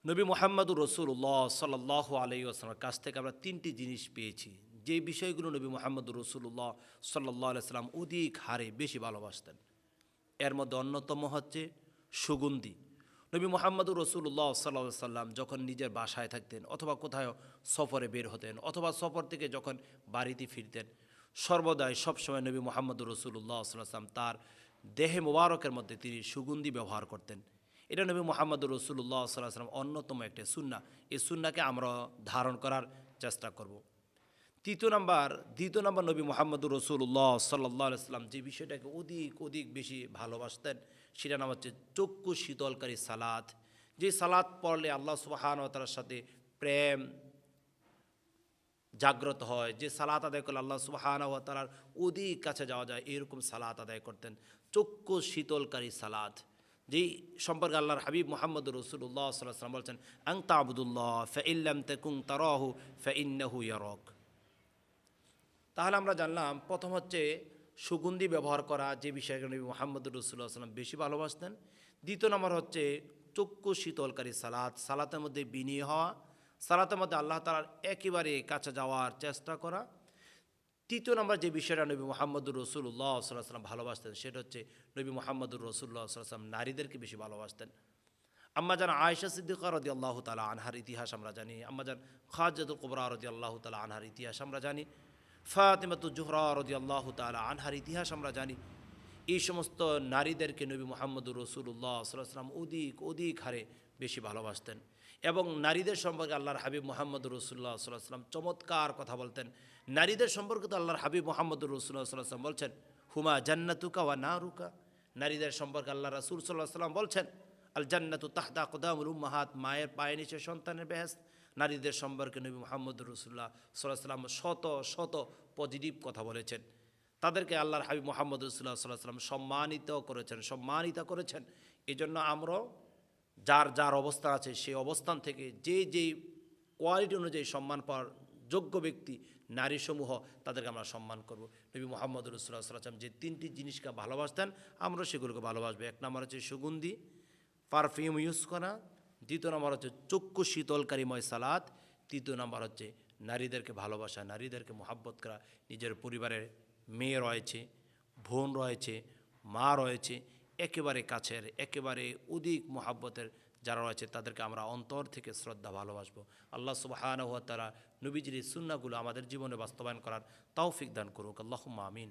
নবী মুহাম্মদুর রাসূলুল্লাহ সাল্লাল্লাহু আলাইহি ওয়াসাল্লামের কাছ থেকে আমরা তিনটি জিনিস পেয়েছি, যে বিষয়গুলো নবী মুহাম্মদুর রাসূলুল্লাহ সাল্লাল্লাহু আলাইহি সাল্লাম অধিক হারে বেশি ভালোবাসতেন। এর মধ্যে অন্যতম হচ্ছে সুগন্ধি। নবী মুহাম্মদুর রাসূলুল্লাহ সাল্লাল্লাহু আলাইহি সাল্লাম যখন নিজের বাসায় থাকতেন অথবা কোথাও সফরে বের হতেন অথবা সফর থেকে যখন বাড়িতে ফিরতেন, সর্বদাই সবসময় নবী মুহাম্মদুর রাসূলুল্লাহ সাল্লাল্লাহু আলাইহি সাল্লাম তার দেহে মোবারকের মধ্যে তিনি সুগন্ধি ব্যবহার করতেন। এটা নবী মুহাম্মদুর রাসূলুল্লাহ সাল্লাল্লাহু আলাইহি সাল্লাম অন্যতম একটা সুন্নাহ। এই সুন্নাহকে আমরা ধারণ করার চেষ্টা করব। দ্বিতীয় নাম্বার নবী মুহাম্মদুর রাসূলুল্লাহ সাল্লাল্লাহু আলাইহি সাল্লাম যে বিষয়টাকে অধিক বেশি ভালোবাসতেন, সেটা নাম হচ্ছে চক্ষু শীতলকারী সালাত। যে সালাত পড়লে আল্লাহ সুবহানাহু ওয়া তাআলার সাথে প্রেম জাগ্রত হয়, যে সালাত আদায় করলে আল্লাহ সুবহানাহু ওয়া তাআলার অধিক কাছে যাওয়া যায়, এরকম সালাত আদায় করতেন। চক্ষু শীতলকারী সালাত, যেই সম্পর্কে আল্লাহর হাবিব মুহাম্মদুর রাসূলুল্লাহ সাল্লাল্লাহু আলাইহি ওয়াসাল্লাম বলছেন, আনতা আবুদুল্লাহ ফাইল্লাম তাকুন তারাহু ফাইন্নাহু ইয়ারাক। তাহলে আমরা জানলাম প্রথম হচ্ছে সুগন্ধি ব্যবহার করা, যে বিষয়কে নবী মুহাম্মদুর রাসূলুল্লাহ সাল্লাল্লাহু আলাইহি ওয়াসাল্লাম বেশি ভালোবাসতেন। দ্বিতীয় নম্বর হচ্ছে চক্ষু শীতলকারী সালাত, সালাতের মধ্যে বিনয়ী হওয়া, সালাতের মধ্যে আল্লাহ তাআলার একেবারে কাছে যাওয়ার চেষ্টা করা। তৃতীয় নম্বর যে বিষয়টা নবী মুহাম্মদুর রাসূলুল্লাহ সাল্লাল্লাহু আলাইহি ওয়াসাল্লাম ভালোবাসতেন, সেটা হচ্ছে নবী মুহাম্মদুর রাসূলুল্লাহ সাল্লাল্লাহু আলাইহি ওয়াসাল্লাম নারীদেরকে বেশি ভালোবাসতেন। আম্মাজান আয়েশা সিদ্দিকা রাদিয়াল্লাহু তাআলা আনহার ইতিহাস আমরা জানি, আম্মাজান খাদিজাতুল কুবরা রাদিয়াল্লাহু তাআলা আনহার ইতিহাস আমরা জানি, ফাতিমাতুজ জোহরা রাদিয়াল্লাহু তাআলা আনহার ইতিহাস আমরা জানি। এই সমস্ত নারীদেরকে নবী মুহাম্মদুর রাসূলুল্লাহ সাল্লাল্লাহু আলাইহি ওয়াসাল্লাম অধিক হারে বেশি ভালোবাসতেন। এবং নারীদের সম্পর্কে আল্লাহর হাবিব মুহাম্মদুর রাসূলুল্লাহ সাল্লাল্লাহু আলাইহি ওয়াসাল্লাম চমৎকার কথা বলতেন। নারীদের সম্পর্কে তো আল্লাহর হাবিব মুহাম্মদুর রাসূলুল্লাহ সাল্লাল্লাহু আলাইহি ওয়াসাল্লাম বলছেন, হুমা জান্নাতুকা ওয়া নারুকা। নারীদের সম্পর্কে আল্লাহ রাসূল সাল্লাল্লাহু আলাইহি ওয়াসাল্লাম বলছেন, আল জান্নাতু তাহতা আকদামুল উম্মাহাত, মায়ের পায়ের নিচে সন্তানের বেহেশত। নারীদের সম্পর্কে নবী মুহাম্মদুর রাসূলুল্লাহ সাল্লাল্লাহু আলাইহি ওয়াসাল্লাম শত পজিটিভ কথা বলেছেন। তাদেরকে আল্লাহর হাবিব মুহাম্মদ রাসূলুল্লাহ সাল্লাল্লাহু আলাইহি ওয়াসাল্লাম সম্মানিত করেছেন। এজন্য আমরা যার অবস্থান আছে সেই অবস্থান থেকে যেই কোয়ালিটি অনুযায়ী সম্মান পাওয়ার যোগ্য ব্যক্তি নারীসমূহ, তাদেরকে আমরা সম্মান করব। নবী মুহাম্মদ রাসূলুল্লাহ সাল্লাল্লাহু আলাইহি ওয়াসাল্লাম যে তিনটি জিনিসকে ভালোবাসতেন, আমরা সেগুলোকে ভালোবাসবো। এক নম্বর হচ্ছে সুগন্ধি, পারফিউম ইউজ করা। দ্বিতীয় নম্বর হচ্ছে চক্ষু শীতলকারীময় সালাত। তৃতীয় নম্বর হচ্ছে নারীদেরকে ভালোবাসা, নারীদেরকে মহাব্বত করা। নিজের পরিবারের মেয়ে রয়েছে, বোন রয়েছে, মা রয়েছে, একেবারে কাছের, একেবারে অধিক মহাব্বতের যারা রয়েছে, তাদেরকে আমরা অন্তর থেকে শ্রদ্ধা ভালোবাসবো। আল্লাহ সুবহানাহু ওয়া তাআলা নবীজির এই সুন্নাহগুলো আমাদের জীবনে বাস্তবায়ন করার তৌফিক দান করুক। আল্লাহুম্মা আমিন।